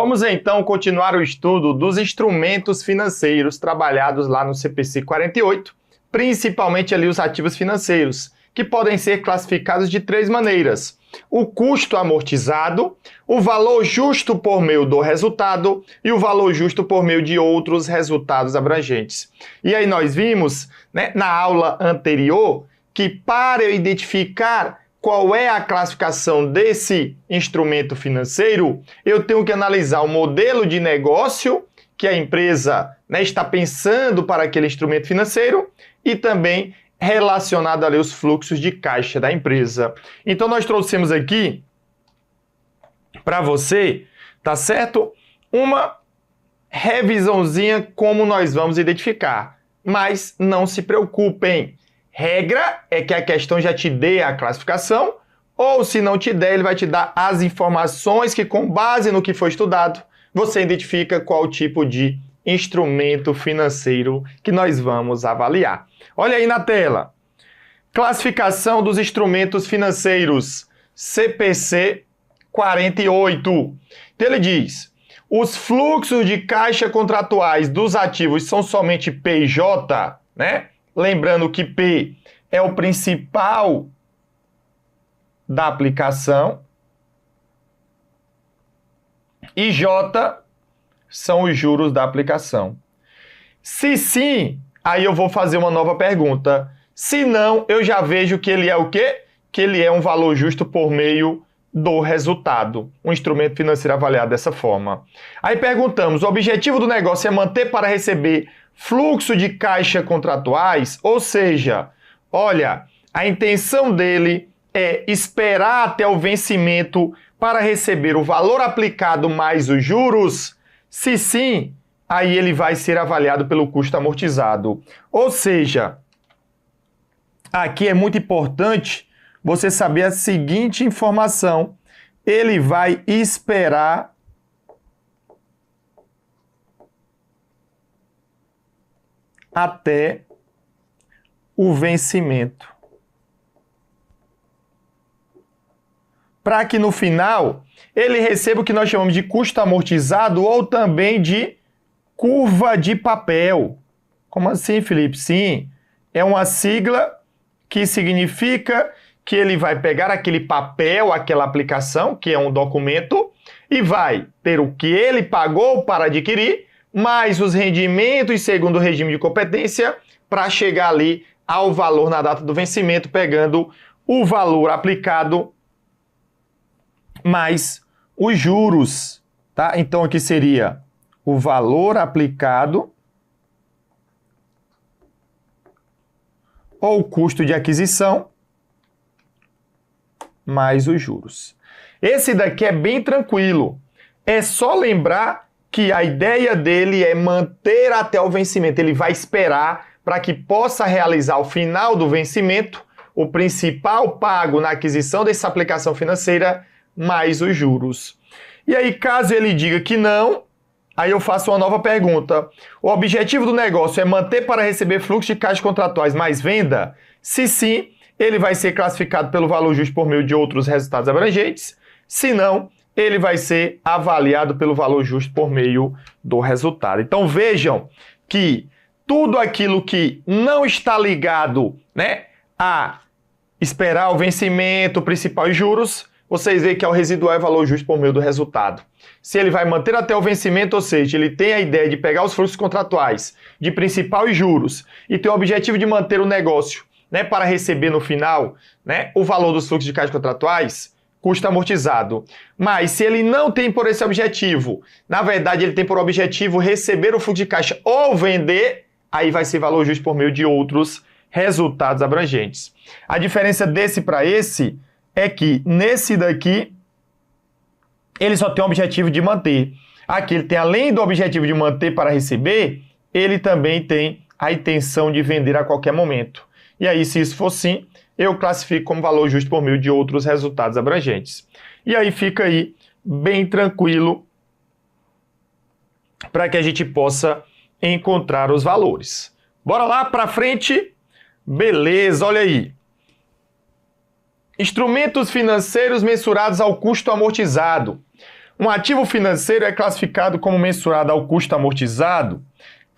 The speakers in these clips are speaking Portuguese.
Vamos então continuar o estudo dos instrumentos financeiros trabalhados lá no CPC 48, principalmente ali os ativos financeiros, que podem ser classificados de três maneiras: o custo amortizado, o valor justo por meio do resultado e o valor justo por meio de outros resultados abrangentes. E aí nós vimos, na aula anterior, que para eu identificar qual é a classificação desse instrumento financeiro, eu tenho que analisar o modelo de negócio que a empresa está pensando para aquele instrumento financeiro e também relacionado ali aos fluxos de caixa da empresa. Então nós trouxemos aqui para você, tá certo? Uma revisãozinha como nós vamos identificar. Mas não se preocupem. Regra é que a questão já te dê a classificação, ou se não te der, ele vai te dar as informações que, com base no que foi estudado, você identifica qual tipo de instrumento financeiro que nós vamos avaliar. Olha aí na tela. Classificação dos instrumentos financeiros, CPC 48. Então ele diz: os fluxos de caixa contratuais dos ativos são somente P e J, Lembrando que P é o principal da aplicação e J são os juros da aplicação. Se sim, aí eu vou fazer uma nova pergunta. Se não, eu já vejo que ele é o quê? Que ele é um valor justo por meio do resultado, um instrumento financeiro avaliado dessa forma. Aí perguntamos: o objetivo do negócio é manter para receber fluxo de caixa contratuais? Ou seja, olha, a intenção dele é esperar até o vencimento para receber o valor aplicado mais os juros? Se sim, aí ele vai ser avaliado pelo custo amortizado. Ou seja, aqui é muito importante você saber a seguinte informação: ele vai esperar até o vencimento, para que no final ele receba o que nós chamamos de custo amortizado ou também de curva de papel. Como assim, Felipe? Sim, é uma sigla que significa que ele vai pegar aquele papel, aquela aplicação, que é um documento, e vai ter o que ele pagou para adquirir, mais os rendimentos segundo o regime de competência, para chegar ali ao valor na data do vencimento, pegando o valor aplicado mais os juros, tá? Então aqui seria o valor aplicado ou custo de aquisição mais os juros. Esse daqui é bem tranquilo. É só lembrar que a ideia dele é manter até o vencimento. Ele vai esperar para que possa realizar ao final do vencimento o principal pago na aquisição dessa aplicação financeira mais os juros. E aí, caso ele diga que não, aí eu faço uma nova pergunta. O objetivo do negócio é manter para receber fluxo de caixa contratuais mais venda? Se sim, ele vai ser classificado pelo valor justo por meio de outros resultados abrangentes. Se não, ele vai ser avaliado pelo valor justo por meio do resultado. Então vejam que tudo aquilo que não está ligado, a esperar o vencimento, principal e juros, vocês veem que é o residual e valor justo por meio do resultado. Se ele vai manter até o vencimento, ou seja, ele tem a ideia de pegar os fluxos contratuais de principal e juros e tem o objetivo de manter o negócio, para receber no final, o valor dos fluxos de caixa contratuais, custo amortizado. Mas se ele não tem por esse objetivo, na verdade ele tem por objetivo receber o fluxo de caixa ou vender, aí vai ser valor justo por meio de outros resultados abrangentes. A diferença desse para esse é que nesse daqui ele só tem o objetivo de manter. Aqui ele tem, além do objetivo de manter para receber, ele também tem a intenção de vender a qualquer momento. E aí, se isso for sim, eu classifico como valor justo por meio de outros resultados abrangentes. E aí fica aí bem tranquilo para que a gente possa encontrar os valores. Bora lá para frente? Beleza, olha aí. Instrumentos financeiros mensurados ao custo amortizado. Um ativo financeiro é classificado como mensurado ao custo amortizado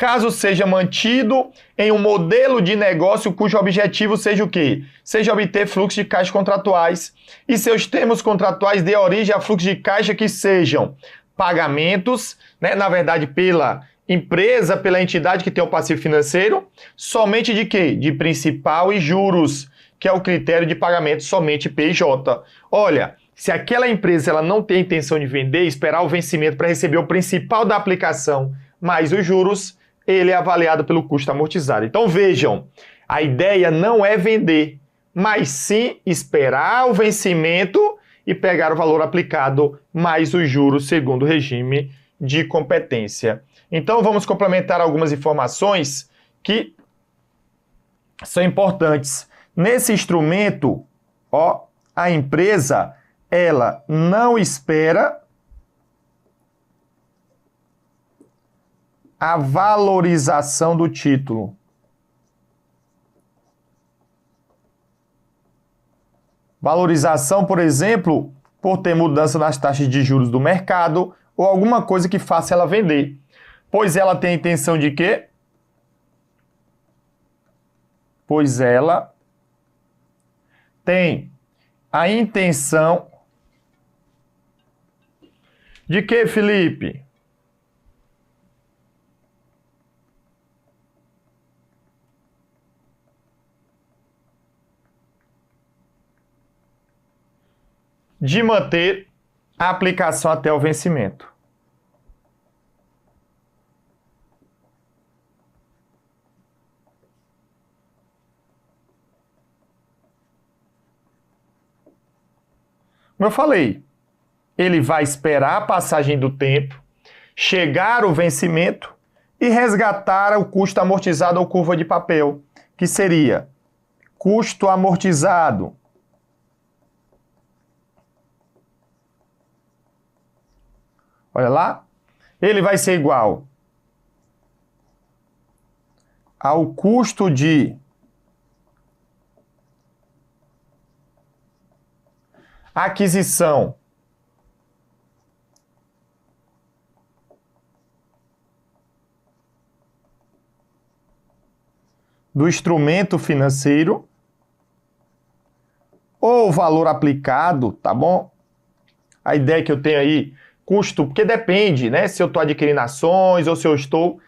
caso seja mantido em um modelo de negócio cujo objetivo seja o quê? Seja obter fluxos de caixa contratuais e seus termos contratuais dê origem a fluxos de caixa que sejam pagamentos, né, na verdade pela empresa, pela entidade que tem o passivo financeiro, somente de quê? De principal e juros, que é o critério de pagamento somente PJ. Olha, se aquela empresa ela não tem a intenção de vender, esperar o vencimento para receber o principal da aplicação mais os juros, ele é avaliado pelo custo amortizado. Então vejam, a ideia não é vender, mas sim esperar o vencimento e pegar o valor aplicado mais os juros segundo o regime de competência. Então vamos complementar algumas informações que são importantes. Nesse instrumento, ó, a empresa ela não espera a valorização do título. Valorização, por exemplo, por ter mudança nas taxas de juros do mercado ou alguma coisa que faça ela vender. Pois ela tem a intenção de quê? Pois ela tem a intenção de quê, Felipe? De manter a aplicação até o vencimento. Como eu falei, ele vai esperar a passagem do tempo, chegar o vencimento e resgatar o custo amortizado ou curva de papel, que seria custo amortizado olha lá, ele vai ser igual ao custo de aquisição do instrumento financeiro ou valor aplicado, tá bom? A ideia que eu tenho aí, custo, porque depende, né? Se eu estou adquirindo ações ou se eu estou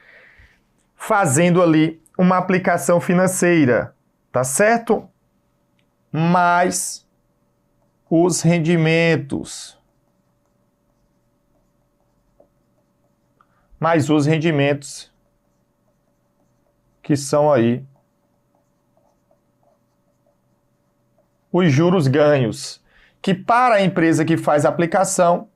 fazendo ali uma aplicação financeira, tá certo? Mais os rendimentos. Mais os rendimentos que são aí os juros ganhos, que para a empresa que faz a aplicação,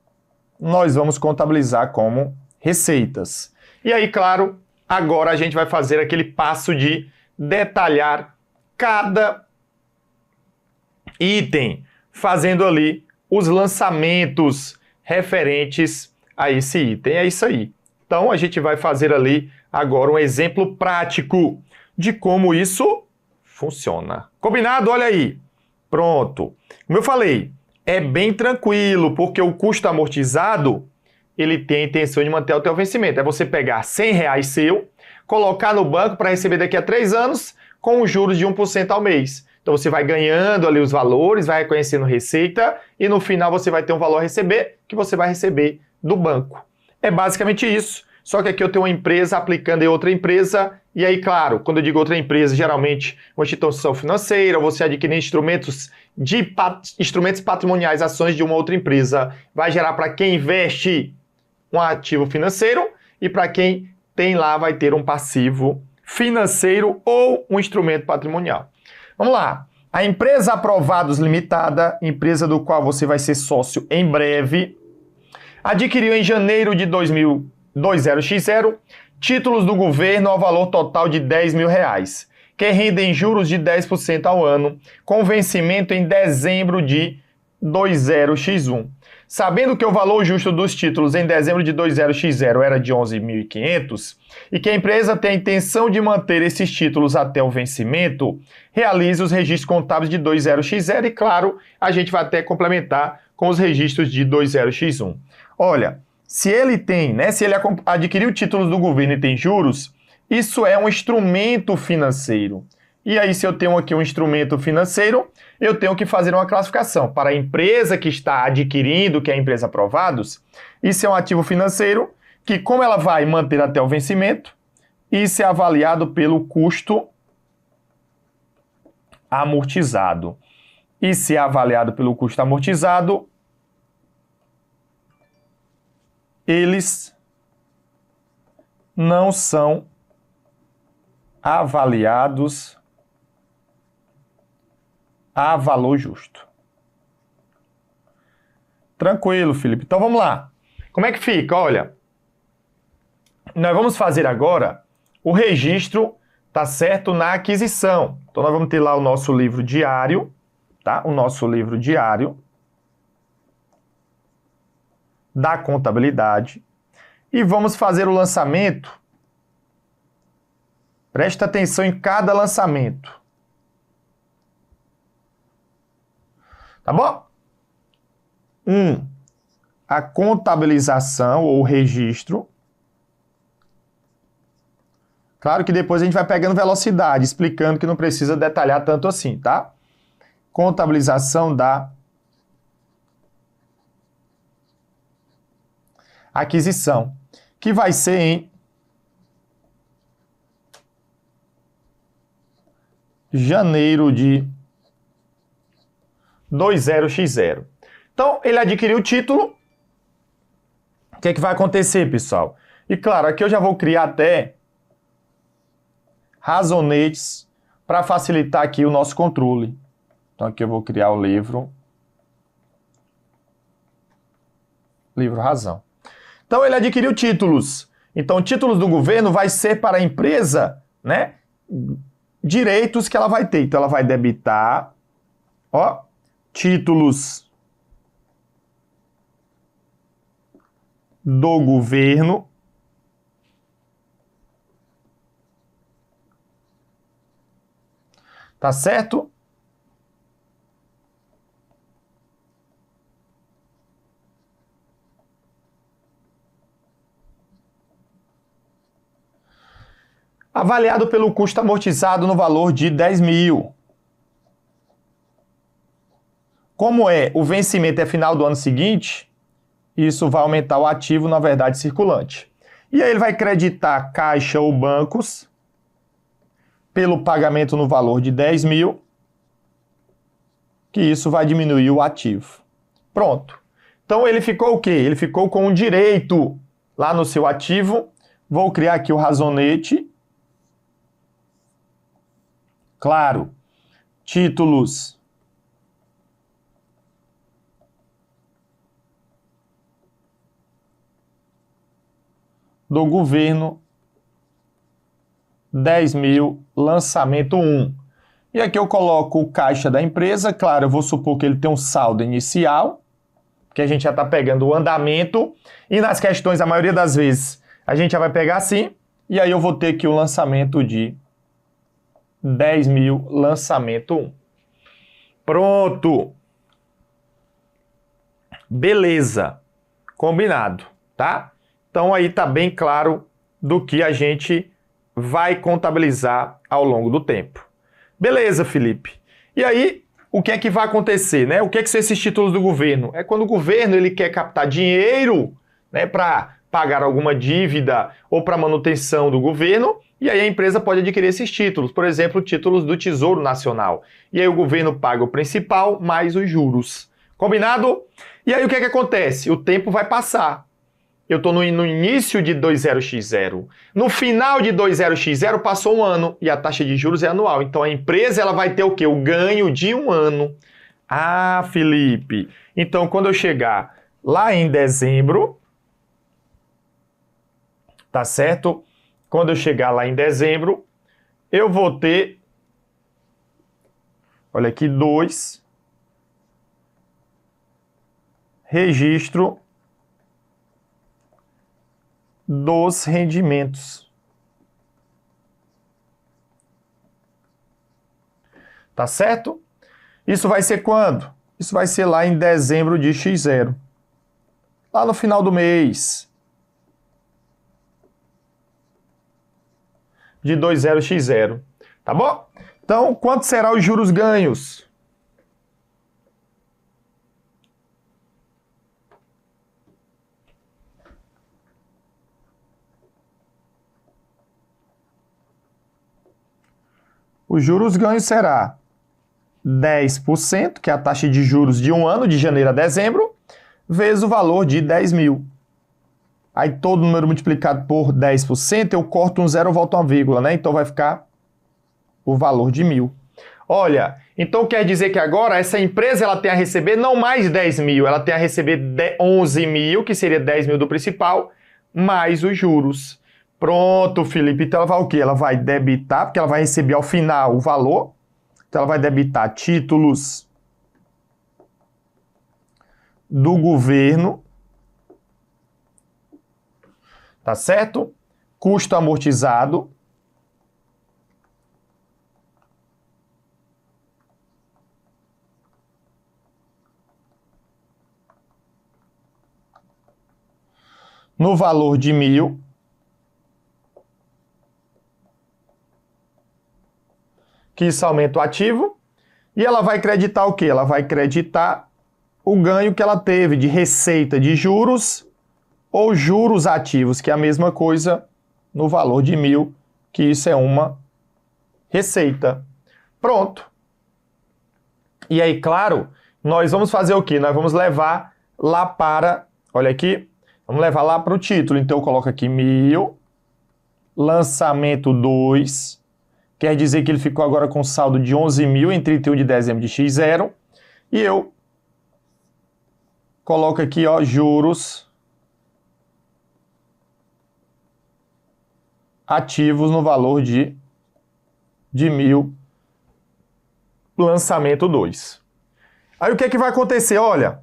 nós vamos contabilizar como receitas. E aí, claro, agora a gente vai fazer aquele passo de detalhar cada item, fazendo ali os lançamentos referentes a esse item. É isso aí. Então, a gente vai fazer ali agora um exemplo prático de como isso funciona. Combinado? Olha aí. Pronto. Como eu falei, é bem tranquilo, porque o custo amortizado, ele tem a intenção de manter até o vencimento. É você pegar R$100 seu, colocar no banco para receber daqui a 3 anos com os juros de 1% ao mês. Então você vai ganhando ali os valores, vai reconhecendo receita e no final você vai ter um valor a receber que você vai receber do banco. É basicamente isso. Só que aqui eu tenho uma empresa aplicando em outra empresa, e aí, claro, quando eu digo outra empresa, geralmente uma instituição financeira, você adquirir instrumentos patrimoniais, ações de uma outra empresa, vai gerar para quem investe um ativo financeiro e para quem tem lá vai ter um passivo financeiro ou um instrumento patrimonial. Vamos lá. A empresa Aprovados Limitada, empresa do qual você vai ser sócio em breve, adquiriu em janeiro de 2020 títulos do governo ao valor total de R$10 mil, que rendem juros de 10% ao ano, com vencimento em dezembro de 20x1. Sabendo que o valor justo dos títulos em dezembro de 20x0 era de 11.500 e que a empresa tem a intenção de manter esses títulos até o vencimento, realize os registros contábeis de 20x0 e, claro, a gente vai até complementar com os registros de 20x1. olha, se ele tem, né, se ele adquiriu títulos do governo e tem juros, isso é um instrumento financeiro. E aí, se eu tenho aqui um instrumento financeiro, eu tenho que fazer uma classificação. Para a empresa que está adquirindo, que é a empresa Aprovados, isso é um ativo financeiro que, como ela vai manter até o vencimento, isso é avaliado pelo custo amortizado. E se é avaliado pelo custo amortizado, eles não são avaliados a valor justo. Tranquilo, Felipe. Então vamos lá. Como é que fica? Olha, nós vamos fazer agora o registro, tá certo, na aquisição. Então nós vamos ter lá o nosso livro diário, tá? O nosso livro diário da contabilidade e vamos fazer o lançamento. Presta atenção em cada lançamento. Tá bom? A contabilização ou registro. Claro que depois a gente vai pegando velocidade, explicando que não precisa detalhar tanto assim, tá? Contabilização da aquisição, que vai ser em janeiro de 20x0. Então, ele adquiriu o título. O que é que vai acontecer, pessoal? E claro, aqui eu já vou criar até razonetes para facilitar aqui o nosso controle. Então, aqui eu vou criar o livro razão. Então, ele adquiriu títulos. Então, títulos do governo vai ser para a empresa, né, direitos que ela vai ter. Então, ela vai debitar, ó, títulos do governo tá certo? Avaliado pelo custo amortizado no valor de 10 mil. Como o vencimento é final do ano seguinte, isso vai aumentar o ativo na verdade circulante. E aí ele vai creditar caixa ou bancos pelo pagamento no valor de 10 mil, que isso vai diminuir o ativo. Pronto. Então ele ficou o quê? Ele ficou com um direito lá no seu ativo. Vou criar aqui o razonete. Claro, títulos do governo, 10 mil, lançamento 1. E aqui eu coloco o caixa da empresa. Claro, eu vou supor que ele tem um saldo inicial, que a gente já está pegando o andamento. E nas questões, a maioria das vezes, a gente já vai pegar assim. E aí eu vou ter aqui o lançamento de 10 mil, lançamento 1. Pronto! Beleza! Combinado, tá? Então aí tá bem claro do que a gente vai contabilizar ao longo do tempo. Beleza, Felipe. E aí, o que é que vai acontecer, né? O que é que são esses títulos do governo? É quando o governo ele quer captar dinheiro, né, para pagar alguma dívida ou para manutenção do governo, e aí a empresa pode adquirir esses títulos, por exemplo, títulos do Tesouro Nacional. E aí o governo paga o principal mais os juros. Combinado? E aí o que é que acontece? O tempo vai passar. Eu estou no início de 20x0. No final de 20x0 passou um ano e a taxa de juros é anual. Então a empresa ela vai ter o quê? O ganho de um ano. Ah, Felipe, então quando eu chegar lá em dezembro, tá certo? Quando eu chegar lá em dezembro, eu vou ter, olha aqui, 2, registro dos rendimentos. Tá certo? Isso vai ser quando? Isso vai ser lá em dezembro de x0. lá no final do mês. De 20x0. Tá bom? Então, quanto será os juros ganhos? Os juros ganhos será 10%, que é a taxa de juros de um ano, de janeiro a dezembro, vezes o valor de 10 mil. Aí todo número multiplicado por 10%, eu corto um zero e volto uma vírgula, né? Então vai ficar o valor de 1.000. Olha, então quer dizer que agora essa empresa ela tem a receber não mais 10 mil, ela tem a receber 11 mil, que seria 10 mil do principal, mais os juros. Pronto, Felipe. Então ela vai o quê? Ela vai debitar, porque ela vai receber ao final o valor. Então ela vai debitar títulos do governo, tá certo? Custo amortizado. No valor de 1.000. Que isso aumenta o ativo. E ela vai creditar o quê? Ela vai creditar o ganho que ela teve de receita de juros ou juros ativos, que é a mesma coisa no valor de 1.000, que isso é uma receita. Pronto. E aí, claro, nós vamos fazer o quê? Nós vamos levar lá para, olha aqui, vamos levar lá para o título. Então eu coloco aqui 1.000, lançamento 2, quer dizer que ele ficou agora com saldo de 11.000 em 31 de dezembro de x0. E eu coloco aqui, ó, juros ativos no valor de 1.000, lançamento 2. Aí o que é que vai acontecer? Olha,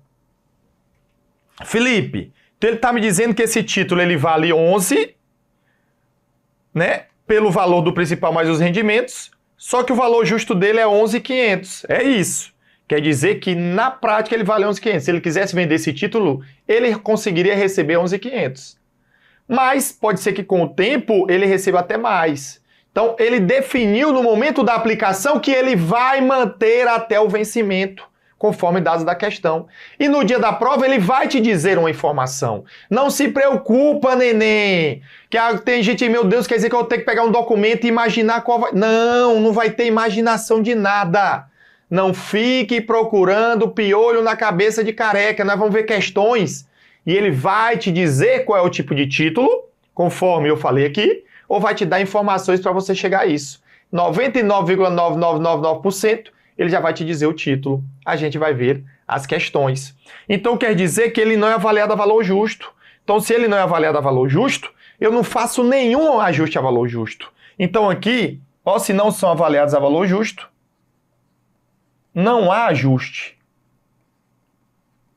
Felipe, então ele está me dizendo que esse título ele vale 11, né? Pelo valor do principal mais os rendimentos, só que o valor justo dele é 11.500. É isso. Quer dizer que, na prática, ele vale 11.500. Se ele quisesse vender esse título, ele conseguiria receber 11.500. Mas pode ser que, com o tempo, ele receba até mais. Então, ele definiu no momento da aplicação que ele vai manter até o vencimento, conforme dados da questão. E no dia da prova ele vai te dizer uma informação. Não se preocupa, neném, que tem gente, meu Deus, quer dizer que eu vou ter que pegar um documento e imaginar qual vai... Não, não vai ter imaginação de nada. Não fique procurando piolho na cabeça de careca. Nós vamos ver questões e ele vai te dizer qual é o tipo de título, conforme eu falei aqui, ou vai te dar informações para você chegar a isso. 99,9999% ele já vai te dizer o título. A gente vai ver as questões. Então quer dizer que ele não é avaliado a valor justo. Então se ele não é avaliado a valor justo, eu não faço nenhum ajuste a valor justo. Então aqui, ó, se não são avaliados a valor justo, não há ajuste.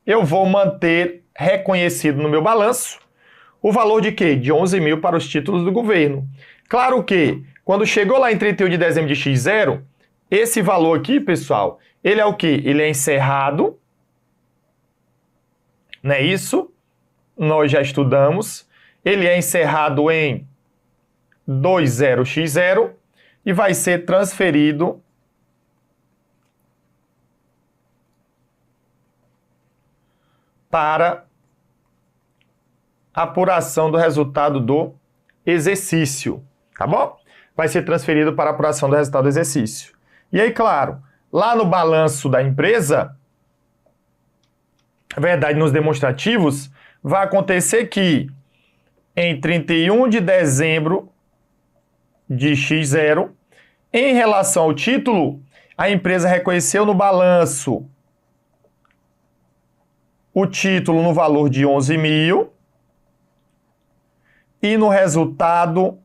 Eu vou manter reconhecido no meu balanço o valor de quê? De 11.000 para os títulos do governo. Claro que, quando chegou lá em 31 de dezembro de x0, esse valor aqui, pessoal, ele é o quê? Ele é encerrado, não é isso? Nós já estudamos. Ele é encerrado em 20x0 e vai ser transferido para apuração do resultado do exercício, tá bom? Vai ser transferido para apuração do resultado do exercício. E aí, claro, lá no balanço da empresa, na verdade, nos demonstrativos, vai acontecer que em 31 de dezembro de x0, em relação ao título, a empresa reconheceu no balanço o título no valor de 11.000 e no resultado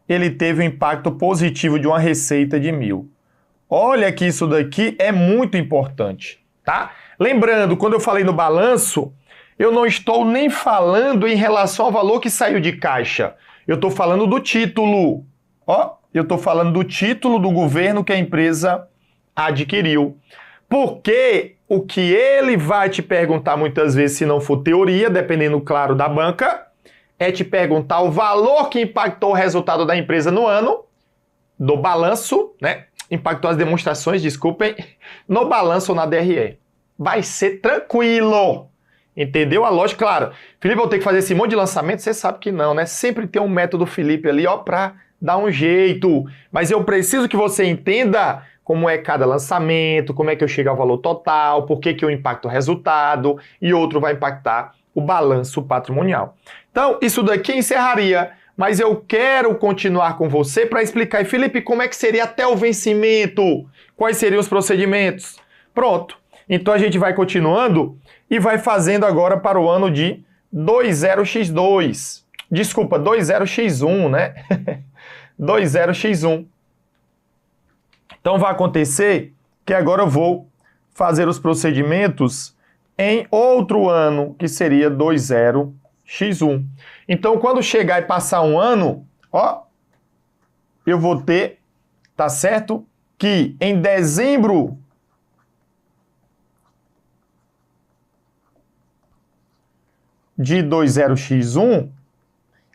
ele teve um impacto positivo de uma receita de 1.000. Olha que isso daqui é muito importante, tá? Lembrando, quando eu falei no balanço, eu não estou nem falando em relação ao valor que saiu de caixa. Eu estou falando do título. Ó, eu estou falando do título do governo que a empresa adquiriu. Porque o que ele vai te perguntar muitas vezes, se não for teoria, dependendo, claro, da banca, é te perguntar o valor que impactou o resultado da empresa no ano, do balanço, né? Impactou as demonstrações, desculpem, no balanço ou na DRE. Vai ser tranquilo. Entendeu a lógica? Claro, Felipe, vou ter que fazer esse monte de lançamento? Você sabe que não, né? Sempre tem um método Felipe ali, ó, pra dar um jeito. Mas eu preciso que você entenda como é cada lançamento, como é que eu chego ao valor total, por que eu impacto o resultado e outro vai impactar o balanço patrimonial. Então, isso daqui encerraria, mas eu quero continuar com você para explicar. E Felipe, como é que seria até o vencimento? Quais seriam os procedimentos? Pronto. Então a gente vai continuando e vai fazendo agora para o ano de 20x2. Desculpa, 20x1, né? 20x1. Então vai acontecer que agora eu vou fazer os procedimentos em outro ano, que seria 20x1. Então quando chegar e passar um ano, ó, eu vou ter, tá certo? Que em dezembro de 20x1,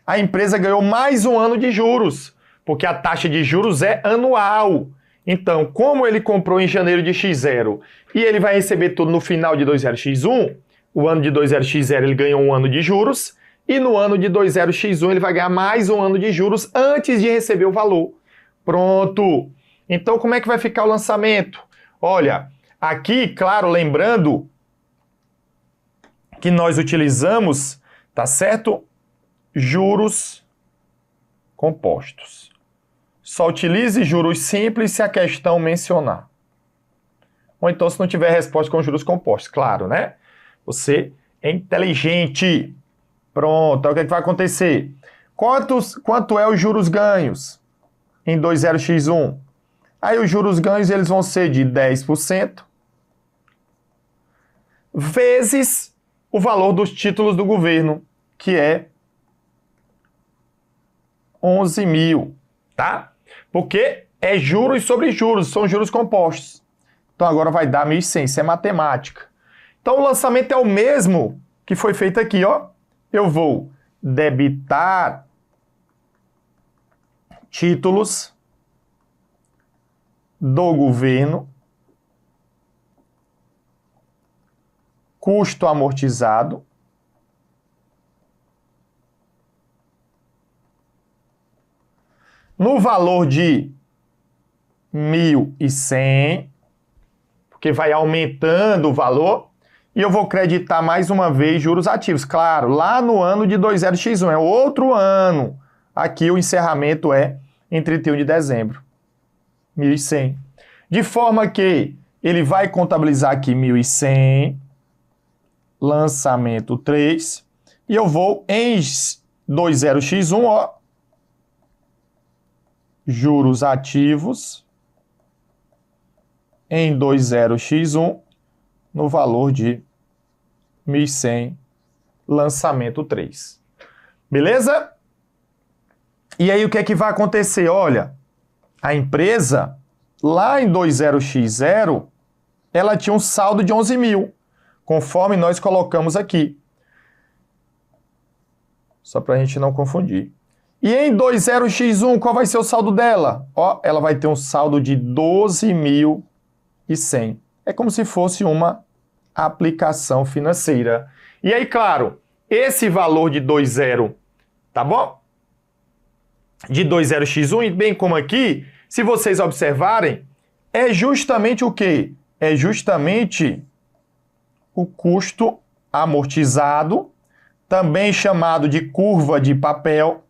a empresa ganhou mais um ano de juros, porque a taxa de juros é anual. Então, como ele comprou em janeiro de X0 e ele vai receber tudo no final de 20x1, o ano de 20x0 ele ganhou um ano de juros, e no ano de 20x1 ele vai ganhar mais um ano de juros antes de receber o valor. Pronto! Então, como é que vai ficar o lançamento? Olha, aqui, claro, lembrando que nós utilizamos, tá certo? Juros compostos. Só utilize juros simples se a questão mencionar. Ou então se não tiver resposta com juros compostos, claro, né? Você é inteligente. Pronto, então o que é que vai acontecer? Quanto é os juros ganhos em 20x1? Aí os juros ganhos eles vão ser de 10% vezes o valor dos títulos do governo, que é 11 mil, tá? Porque é juros sobre juros, são juros compostos. Então agora vai dar 1.100, isso é matemática. Então o lançamento é o mesmo que foi feito aqui, ó. Eu vou debitar títulos do governo, custo amortizado, no valor de 1.100, porque vai aumentando o valor, e eu vou creditar mais uma vez juros ativos. Claro, lá no ano de 20x1, é outro ano. Aqui o encerramento é em 31 de dezembro, 1.100. De forma que ele vai contabilizar aqui 1.100, lançamento 3, e eu vou em 20x1, ó, juros ativos em 20x1 no valor de 1.100, lançamento 3. Beleza? E aí o que é que vai acontecer? Olha, a empresa lá em 20x0 ela tinha um saldo de 11 mil, conforme nós colocamos aqui. Só para a gente não confundir. E em 20x1, qual vai ser o saldo dela? Ó, ela vai ter um saldo de 12.100. É como se fosse uma aplicação financeira. E aí, claro, esse valor de 20, tá bom? De 20x1, bem como aqui, se vocês observarem, é justamente o quê? É justamente o custo amortizado, também chamado de curva de papel,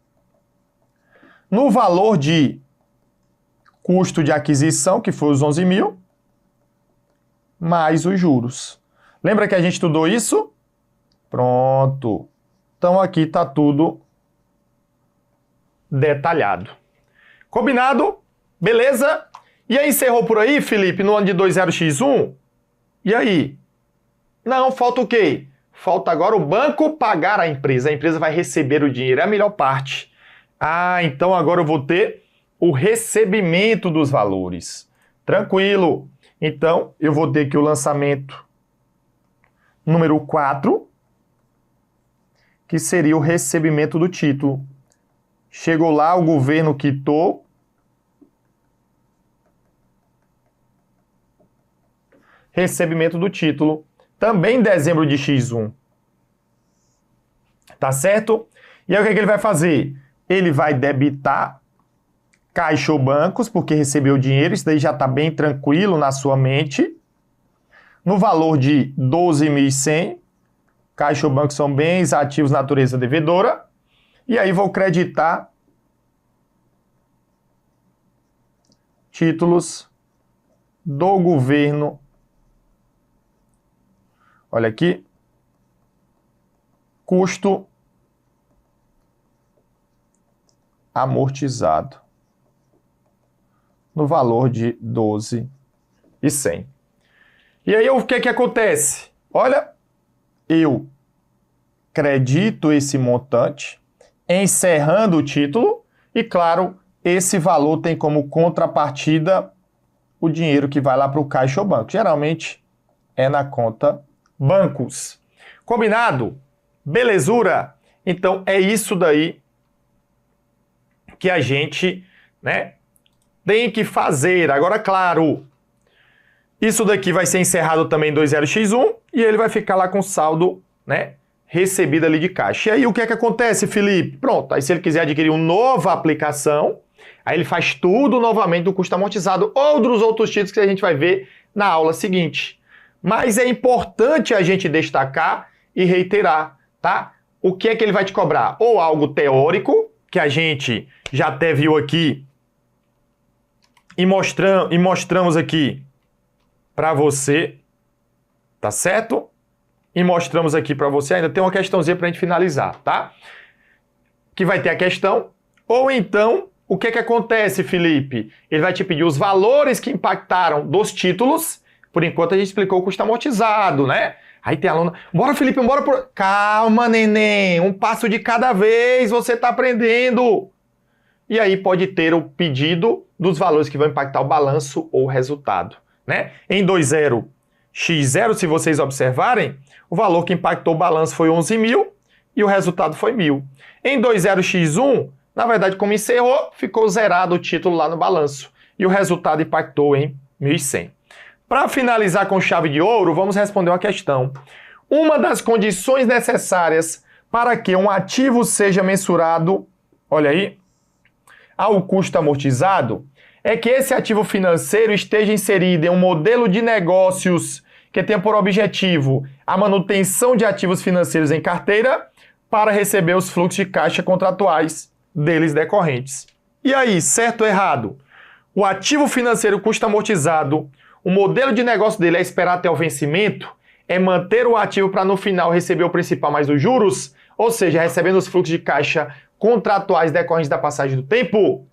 no valor de custo de aquisição, que foi os 11 mil, mais os juros. Lembra que a gente estudou isso? Pronto. Então aqui está tudo detalhado. Combinado? Beleza? E aí encerrou por aí, Felipe, no ano de 20x1? E aí? Não, falta o quê? Falta agora o banco pagar a empresa. A empresa vai receber o dinheiro, é a melhor parte. Ah, então agora eu vou ter o recebimento dos valores. Tranquilo. Então, eu vou ter que o lançamento número 4, que seria o recebimento do título. Chegou lá, o governo quitou. Recebimento do título, também em dezembro de X1. Tá certo? E aí o que ele vai fazer? Ele vai debitar caixa ou bancos, porque recebeu dinheiro, isso daí já está bem tranquilo na sua mente. No valor de 12.100, caixa ou banco são bens, ativos, natureza devedora. E aí vou creditar títulos do governo. Olha aqui. Custo amortizado no valor de 12.100. E aí o que que acontece? Olha, eu credito esse montante, encerrando o título, e claro, esse valor tem como contrapartida o dinheiro que vai lá para o caixa ou banco. Geralmente é na conta bancos. Combinado? Belezura? Então é isso daí que a gente, né, tem que fazer. Agora, claro, isso daqui vai ser encerrado também em 20x1 e ele vai ficar lá com saldo, né, recebido ali de caixa. E aí o que é que acontece, Felipe? Pronto, aí se ele quiser adquirir uma nova aplicação, aí ele faz tudo novamente do custo amortizado ou dos outros títulos que a gente vai ver na aula seguinte. Mas é importante a gente destacar e reiterar, tá? O que é que ele vai te cobrar? Ou algo teórico, que a gente já até viu aqui e mostramos aqui para você, tá certo? E mostramos aqui para você, ainda tem uma questãozinha para a gente finalizar, tá? Que vai ter a questão. Ou então, o que é que acontece, Felipe? Ele vai te pedir os valores que impactaram dos títulos. Por enquanto a gente explicou o custo amortizado, né? Aí tem aluno, bora Felipe, bora por... Calma, neném, um passo de cada vez, você tá aprendendo. E aí pode ter o pedido dos valores que vão impactar o balanço ou o resultado, né? Em 20x0, se vocês observarem, o valor que impactou o balanço foi 11.000 e o resultado foi 1.000. Em 20x1, na verdade, como encerrou, ficou zerado o título lá no balanço e o resultado impactou em 1.100. Para finalizar com chave de ouro, vamos responder uma questão. Uma das condições necessárias para que um ativo seja mensurado, olha aí, ao custo amortizado, é que esse ativo financeiro esteja inserido em um modelo de negócios que tenha por objetivo a manutenção de ativos financeiros em carteira para receber os fluxos de caixa contratuais deles decorrentes. E aí, certo ou errado? O ativo financeiro custo amortizado, o modelo de negócio dele é esperar até o vencimento, é manter o ativo para no final receber o principal mais os juros, ou seja, recebendo os fluxos de caixa contratuais decorrentes da passagem do tempo?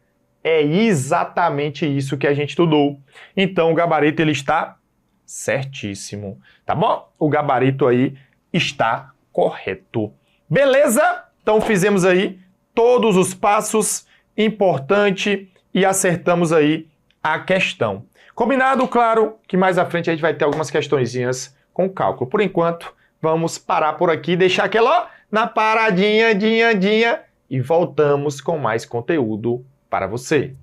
É exatamente isso que a gente estudou. Então o gabarito ele está certíssimo, tá bom? O gabarito aí está correto. Beleza? Então fizemos aí todos os passos importantes e acertamos aí a questão. Combinado? Claro que mais à frente a gente vai ter algumas questõezinhas com cálculo. Por enquanto, vamos parar por aqui, deixar aquela ó, na paradinha, e voltamos com mais conteúdo para você.